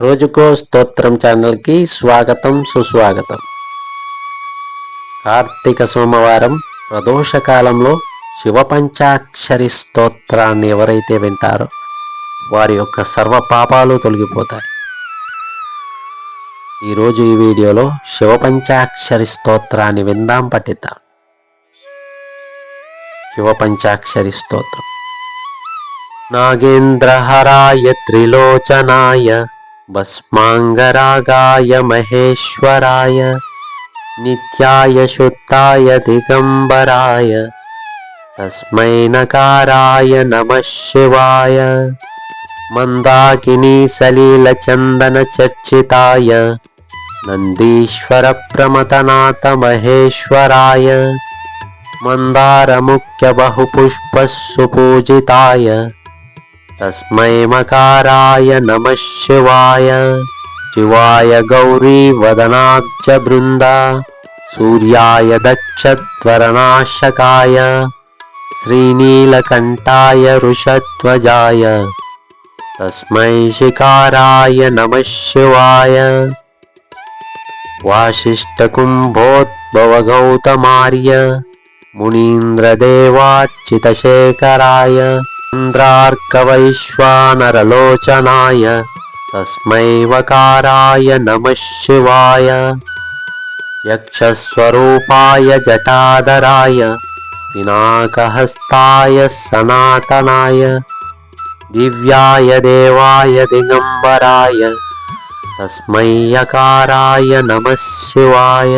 రోజుకో స్తోత్రం ఛానల్కి స్వాగతం సుస్వాగతం. కార్తీక సోమవారం ప్రదోషకాలంలో శివ పంచాక్షరి స్తోత్రాన్ని ఎవరైతే వింటారో వారి యొక్క సర్వ పాపాలు తొలగిపోతాయి. ఈరోజు ఈ వీడియోలో శివ పంచాక్షరి స్తోత్రాన్ని విందాం, పఠిద్దాం. శివ పంచాక్షరి స్తోత్రం. నాగేంద్రహరాయ త్రిలోచనాయ భస్మాంగరాగాయ మహేశ్వరాయ నిత్యాయ శుద్ధాయ దిగంబరాయ తస్మై నకారాయ నమః శివాయ మందాకినీ సలీల చందన చర్చితాయ నందీశ్వర ప్రమథనాథ మహేశ్వరాయ మందార ముఖ్య బహుపుష్ప సుపూజితాయ తస్మై మకారాయ నమః శివాయ శివాయ గౌరీ వదనాబ్జ బృంద సూర్యాయ దక్షత్వరనాశకాయ శ్రీనీలకంఠాయ వృషధ్వజాయ తస్మై శిఖారాయ నమః శివాయ వాసిష్ఠకుంభోద్భవ గౌతమార్య మునీంద్రదేవార్చితశేఖరాయ ఇంద్రార్కవైశ్వానరలోచనాయ తస్మై వకారాయ నమః శివాయ యక్షస్వరూపాయ జటాధరాయ పినాకహస్తాయ సనాతనాయ దివ్యాయ దేవాయ దిగంబరాయ తస్మై యకారాయ నమః శివాయ